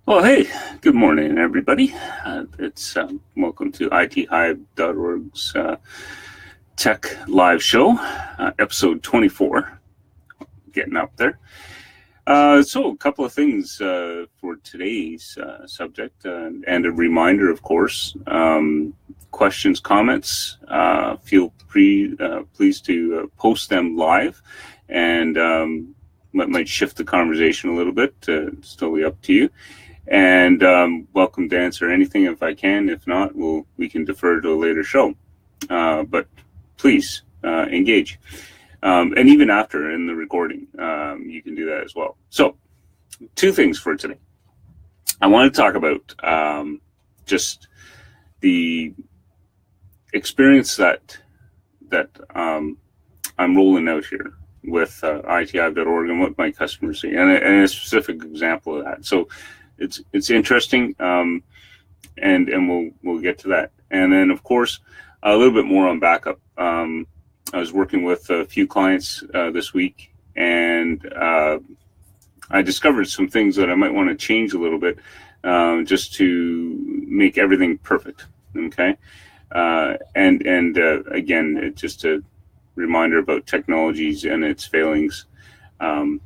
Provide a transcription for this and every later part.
Well, hey, good morning, everybody. It's welcome to ITHive.org's Tech Live Show, episode 24, getting up there. So a couple of things for today's subject, and a reminder, of course, questions, comments, feel pleased to post them live, and might shift the conversation a little bit. It's totally up to you. And welcome to answer anything if I can. If not, we can defer to a later show. But please engage. And even after in the recording, you can do that as well. So, two things for today. I want to talk about just the experience that I'm rolling out here with ITHive.org and what my customers see, and a specific example of that. So it's interesting, and we'll get to that. And then, of course, a little bit more on backup. I was working with a few clients this week, and I discovered some things that I might want to change a little bit, just to make everything perfect. Okay, and again, just a reminder about technologies and its failings, and.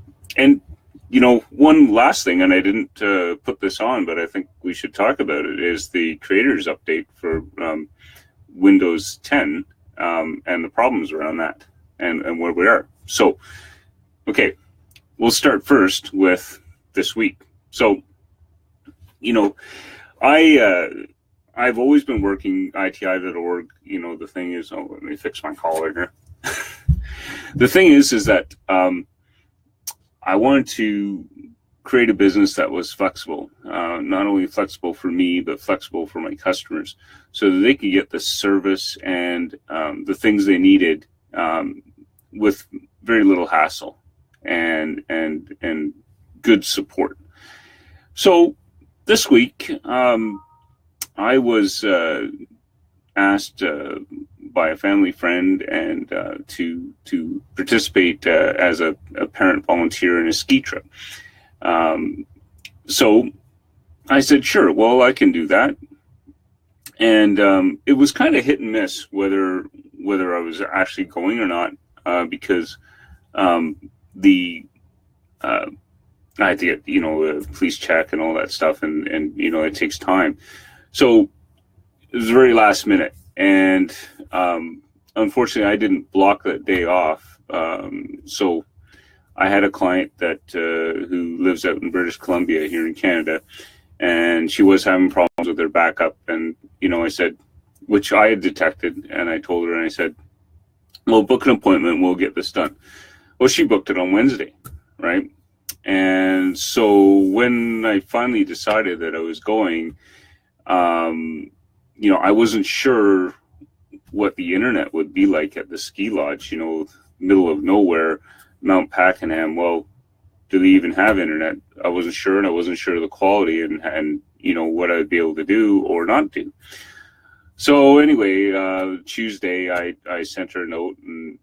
You know, one last thing, and I didn't put this on, but I think we should talk about it, is the creators update for Windows 10 and the problems around that and where we are. So, okay, we'll start first with this week. So, you know, I've always been working ITHive.org. You know, the thing is, let me fix my collar here. The thing is that I wanted to create a business that was flexible, not only flexible for me, but flexible for my customers, so that they could get the service and the things they needed with very little hassle and good support. So this week, I was asked by a family friend and to participate as a parent volunteer in a ski trip. So I said, sure, well, I can do that. And it was kind of hit and miss whether I was actually going or not, because I had to get, a police check and all that stuff, and it takes time. So it was very last minute. And unfortunately, I didn't block that day off. So I had a client that who lives out in British Columbia here in Canada, and she was having problems with her backup. And, I said, which I had detected, and I told her, and I said, well, book an appointment, we'll get this done. Well, she booked it on Wednesday, right? And so when I finally decided that I was going, I wasn't sure what the internet would be like at the ski lodge, middle of nowhere, Mount Pakenham. Well, do they even have internet? I wasn't sure, and I wasn't sure of the quality and what I'd be able to do or not do. So anyway, Tuesday, I sent her a note, and,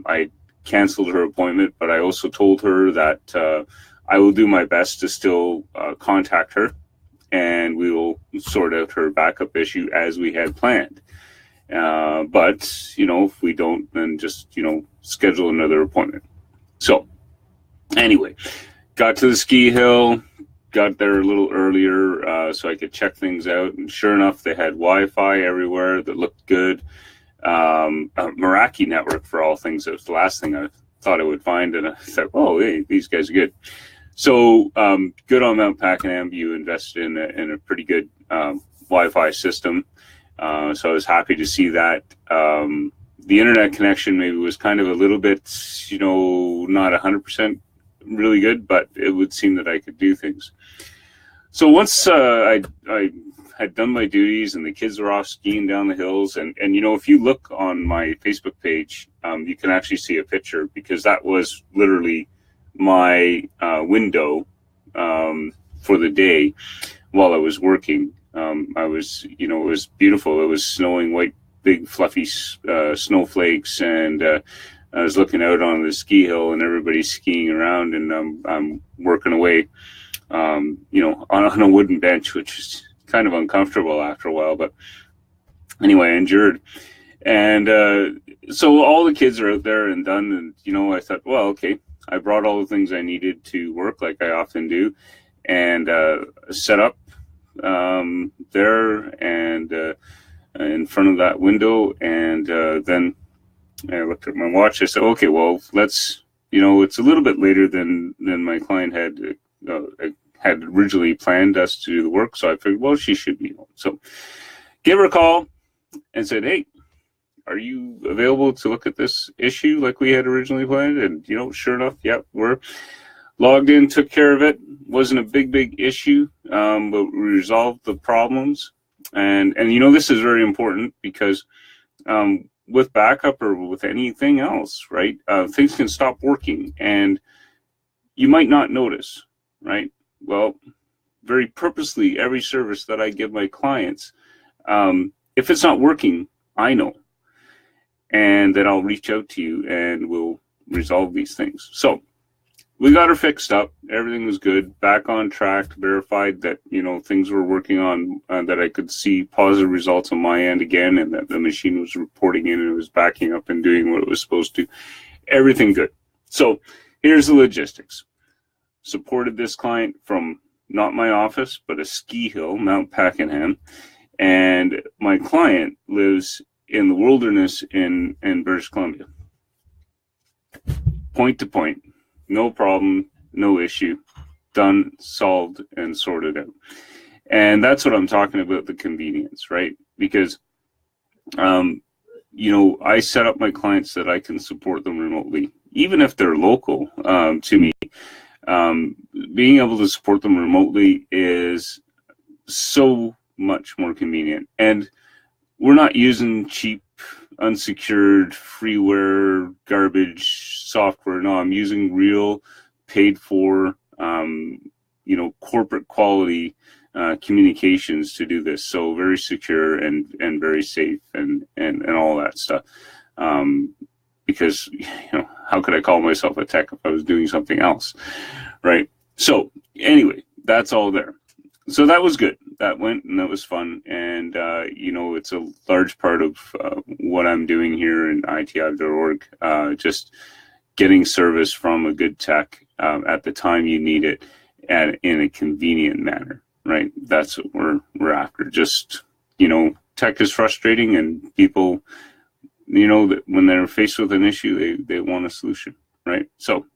I canceled her appointment, but I also told her that I will do my best to still contact her, and we will sort out her backup issue as we had planned. But, if we don't, then just, schedule another appointment. So, anyway, got to the ski hill, got there a little earlier so I could check things out. And sure enough, they had Wi-Fi everywhere that looked good. A Meraki network, for all things. That was the last thing I thought I would find. And I thought, oh, hey, these guys are good. So good on Mount Pakenham. You invested in a pretty good Wi-Fi system. So I was happy to see that. The internet connection maybe was kind of a little bit, not 100% really good, but it would seem that I could do things. So once I had done my duties and the kids were off skiing down the hills, and if you look on my Facebook page, you can actually see a picture, because that was literally my window for the day while I was working. I was, it was beautiful. It was snowing, white, big, fluffy snowflakes, and I was looking out on the ski hill, and everybody's skiing around, and I'm working away. on a wooden bench, which is kind of uncomfortable after a while. But anyway, I endured. And so all the kids are out there and done. And, I thought, well, okay, I brought all the things I needed to work like I often do, and set up there and in front of that window. And then I looked at my watch. I said, okay, well, let's, it's a little bit later than my client had originally planned us to do the work. So I figured, well, she should be home. So gave her a call and said, hey, are you available to look at this issue like we had originally planned? And, sure enough, yeah, we're logged in, took care of it. Wasn't a big issue, but we resolved the problems. And this is very important because with backup or with anything else, right, things can stop working and you might not notice, right? Well, very purposely, every service that I give my clients, if it's not working, I know. And then I'll reach out to you and we'll resolve these things. So we got her fixed up. Everything was good, back on track, verified that, things were working on, that I could see positive results on my end again, and that the machine was reporting in and it was backing up and doing what it was supposed to. Everything good. So here's the logistics. Supported this client from not my office, but a ski hill, Mount Pakenham. And my client lives in the wilderness in British Columbia. Point to point. No problem, no issue, done, solved, and sorted out. And that's what I'm talking about, the convenience, right? Because, I set up my clients that I can support them remotely, even if they're local to me. Being able to support them remotely is so much more convenient. And we're not using cheap, unsecured, freeware, garbage software. No, I'm using real, paid for, corporate quality communications to do this. So very secure and very safe and all that stuff. Because, how could I call myself a tech if I was doing something else, right? So anyway, that's all there. So that was good. That went and that was fun. And, it's a large part of what I'm doing here in ITHive.org, just getting service from a good tech at the time you need it and in a convenient manner, right? That's what we're after. Just, tech is frustrating and people, that when they're faced with an issue, they want a solution, right? So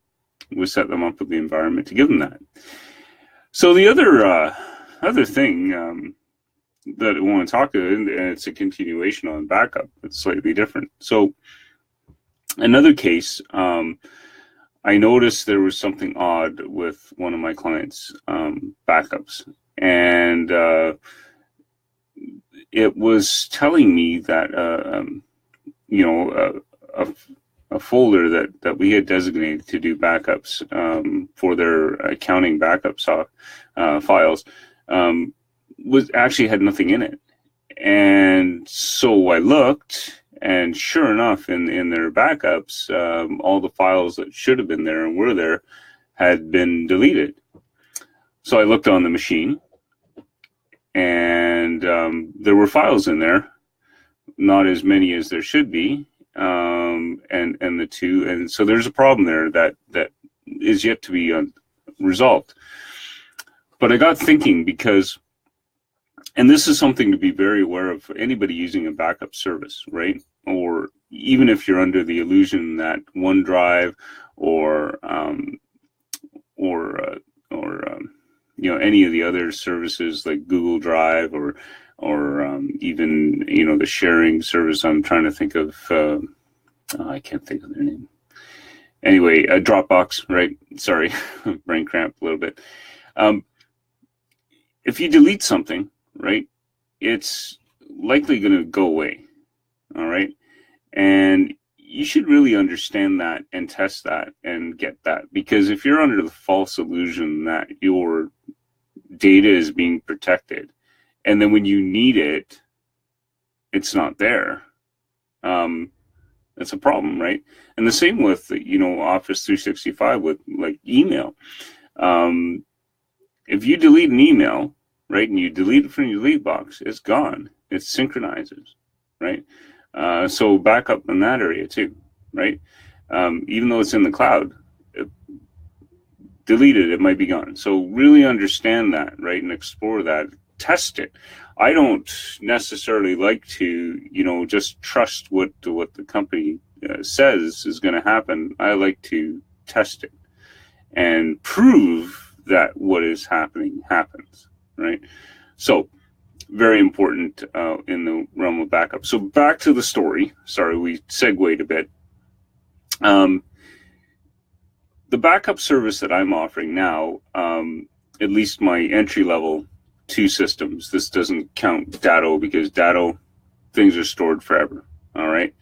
we set them up with the environment to give them that. So the other thing that I want to talk to, and it's a continuation on backup. It's slightly different. So another case, I noticed there was something odd with one of my clients' backups, and it was telling me that a folder that we had designated to do backups for their accounting backup files was actually had nothing in it. And so I looked, and sure enough, in their backups, all the files that should have been there and were there had been deleted. So I looked on the machine, and there were files in there, not as many as there should be, and so there's a problem there that is yet to be resolved. But I got thinking, because, and this is something to be very aware of for anybody using a backup service, right? Or even if you're under the illusion that OneDrive or any of the other services like Google Drive or even the sharing service, I'm trying to think of, I can't think of their name. Anyway, Dropbox, right? Sorry, brain cramp a little bit. If you delete something, right, it's likely going to go away, all right? And you should really understand that and test that and get that, because if you're under the false illusion that your data is being protected, and then when you need it, it's not there, that's a problem, right? And the same with, Office 365 with like email. if you delete an email, right, and you delete it from your delete box, it's gone. It synchronizes, right? So back up in that area too, right? Even though it's in the cloud, deleted, it might be gone. So really understand that, right, and explore that. Test it. I don't necessarily like to, just trust what the company says is going to happen. I like to test it and prove that what is happening happens, right? So very important in the realm of backup. So back to the story. Sorry, we segued a bit. The backup service that I'm offering now, at least my entry level 2 systems, this doesn't count Datto because Datto, things are stored forever. All right.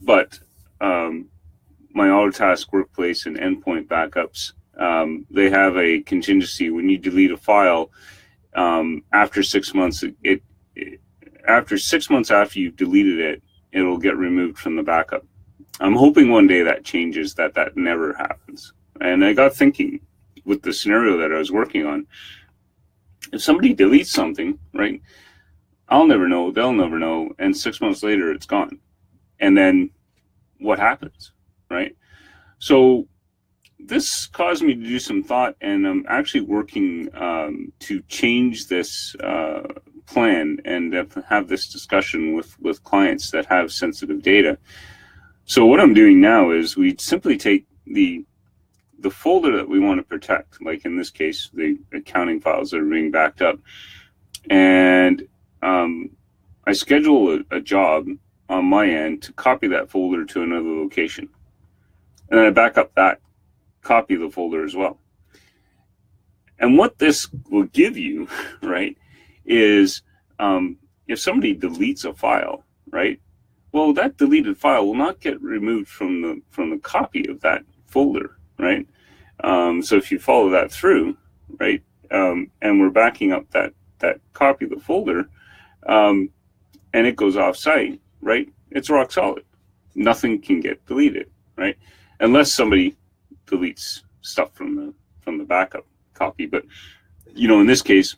But my Autotask Workplace and Endpoint backups, they have a contingency when you delete a file. After 6 months, after 6 months after you've deleted it, it'll get removed from the backup. I'm hoping one day that changes, that never happens. And I got thinking with the scenario that I was working on, if somebody deletes something, right, I'll never know, they'll never know, and 6 months later it's gone. And then what happens, right? So this caused me to do some thought, and I'm actually working to change this plan and have this discussion with clients that have sensitive data. So what I'm doing now is we simply take the folder that we want to protect, like in this case, the accounting files that are being backed up, and I schedule a job on my end to copy that folder to another location. And then I back up that copy of the folder as well. And what this will give you, right, is if somebody deletes a file, right, well, that deleted file will not get removed from the copy of that folder, right? So if you follow that through, right, and we're backing up that copy of the folder, and it goes off-site, right, it's rock solid. Nothing can get deleted, right, unless somebody deletes stuff from the backup copy. But in this case,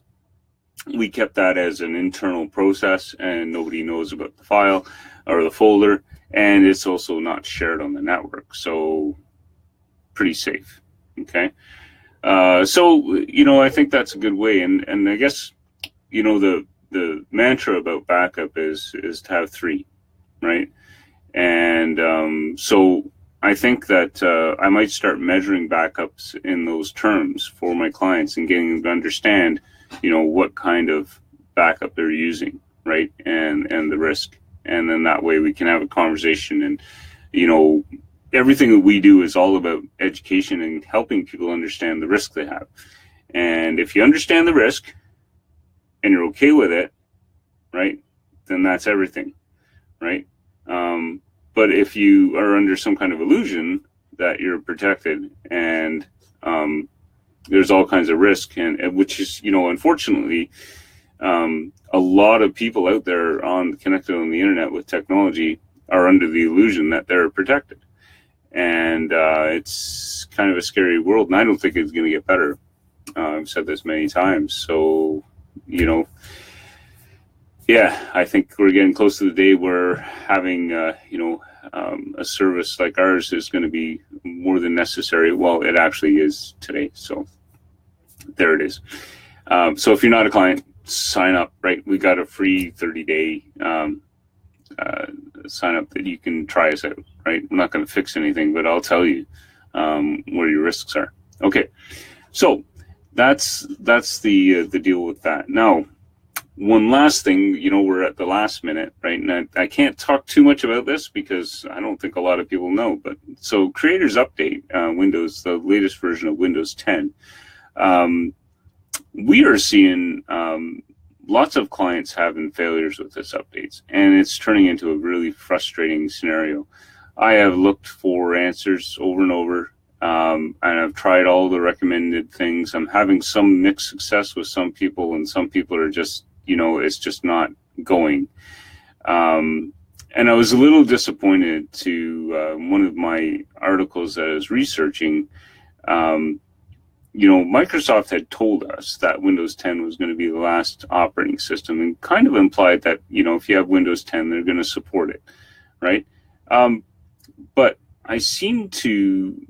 we kept that as an internal process, and nobody knows about the file or the folder, and it's also not shared on the network, so pretty safe. Okay, so I think that's a good way, and I guess the mantra about backup is to have 3, right? And so I think that I might start measuring backups in those terms for my clients and getting them to understand, what kind of backup they're using, right? And the risk. And then that way we can have a conversation. And, everything that we do is all about education and helping people understand the risk they have. And if you understand the risk and you're okay with it, right, then that's everything, right? But if you are under some kind of illusion that you're protected and there's all kinds of risk, and which is, unfortunately, a lot of people out there connected on the internet with technology are under the illusion that they're protected. And it's kind of a scary world, and I don't think it's going to get better. I've said this many times. So, yeah, I think we're getting close to the day where having, a service like ours is going to be more than necessary. Well, it actually is today. So there it is. So if you're not a client, sign up, right? We got a free 30-day sign up that you can try us out, right? I'm not going to fix anything, but I'll tell you where your risks are. Okay, so that's the deal with that. Now, one last thing, we're at the last minute, right? And I can't talk too much about this because I don't think a lot of people know, but so Creators Update, Windows, the latest version of Windows 10, we are seeing lots of clients having failures with this updates, and it's turning into a really frustrating scenario. I have looked for answers over and over, and I've tried all the recommended things. I'm having some mixed success with some people, and some people are just, it's just not going. And I was a little disappointed to one of my articles that I was researching. Microsoft had told us that Windows 10 was going to be the last operating system, and kind of implied that, if you have Windows 10, they're going to support it, right? But I seem to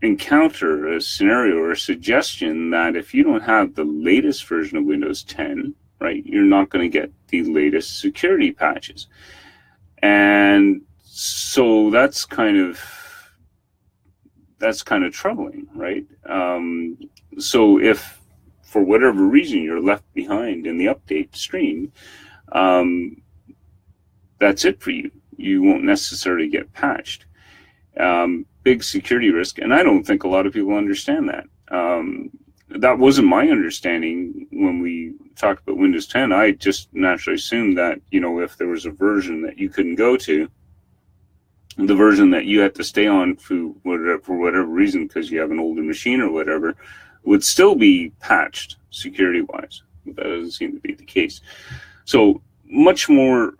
encounter a scenario or a suggestion that if you don't have the latest version of Windows 10, right, you're not going to get the latest security patches. And so that's kind of troubling, right? So if for whatever reason you're left behind in the update stream, that's it for you. You won't necessarily get patched. Big security risk, and I don't think a lot of people understand that. That wasn't my understanding when we talked about Windows 10. I just naturally assumed that, if there was a version that you couldn't go to, the version that you had to stay on for whatever reason, because you have an older machine or whatever, would still be patched security-wise. But that doesn't seem to be the case. So much more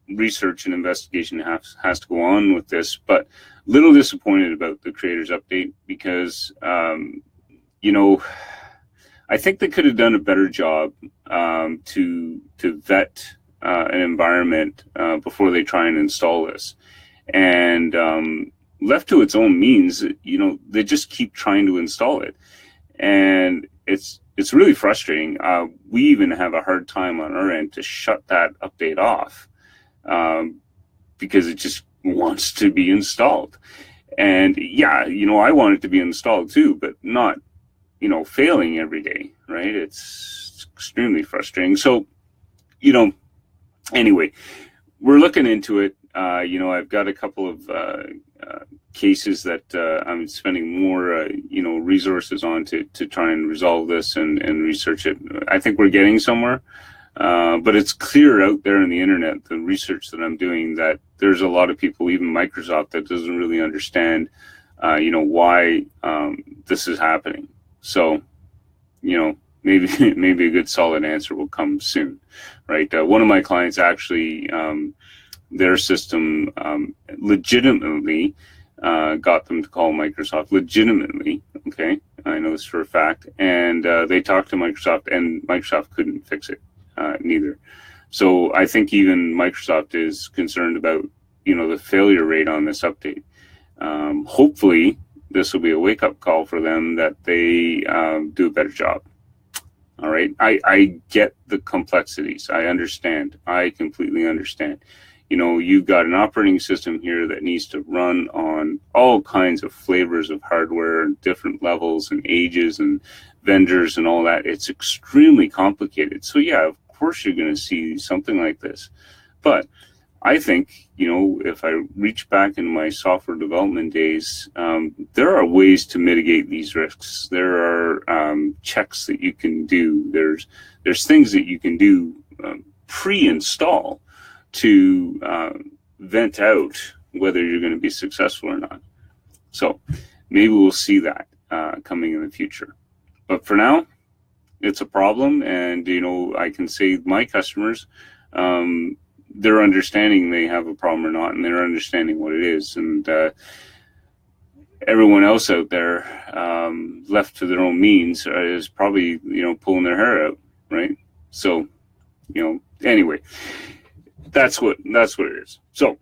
research and investigation has to go on with this, but little disappointed about the creators update because, I think they could have done a better job to vet an environment before they try and install this. And left to its own means, they just keep trying to install it. And it's really frustrating. We even have a hard time on our end to shut that update off because it just wants to be installed. And yeah, I want it to be installed too, but not, failing every day, right? It's extremely frustrating. So, anyway, we're looking into it. I've got a couple of cases that I'm spending more, resources on to try and resolve this and research it. I think we're getting somewhere, but it's clear out there in the internet, the research that I'm doing, that there's a lot of people, even Microsoft, that doesn't really understand, why this is happening. So, maybe a good solid answer will come soon, right? One of my clients actually, their system legitimately got them to call Microsoft, legitimately, okay? I know this for a fact. And they talked to Microsoft, and Microsoft couldn't fix it, neither. So I think even Microsoft is concerned about, the failure rate on this update. Hopefully, this will be a wake-up call for them that they do a better job. All right? I get the complexities. I understand. I completely understand. You've got an operating system here that needs to run on all kinds of flavors of hardware, different levels and ages and vendors and all that. It's extremely complicated. So yeah, of course you're going to see something like this. But I think, if I reach back in my software development days, there are ways to mitigate these risks. There are checks that you can do. There's things that you can do pre-install to vent out whether you're going to be successful or not. So maybe we'll see that coming in the future. But for now, it's a problem. And, I can say my customers, they're understanding they have a problem or not, and they're understanding what it is. And everyone else out there, left to their own means, is probably, pulling their hair out, right? So, anyway, that's what it is. So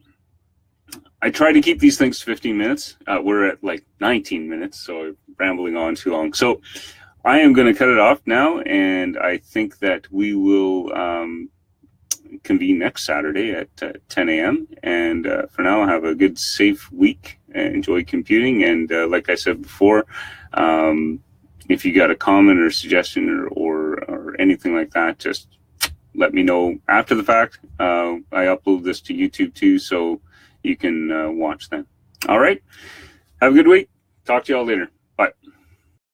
I try to keep these things to 15 minutes. We're at like 19 minutes, so I'm rambling on too long. So I am going to cut it off now, and I think that we will convene next Saturday at 10 a.m. And for now, have a good, safe week. Enjoy computing. And like I said before, if you got a comment or suggestion or anything like that, just let me know after the fact. I upload this to YouTube too, so you can watch that. All right. Have a good week. Talk to y'all later. Bye.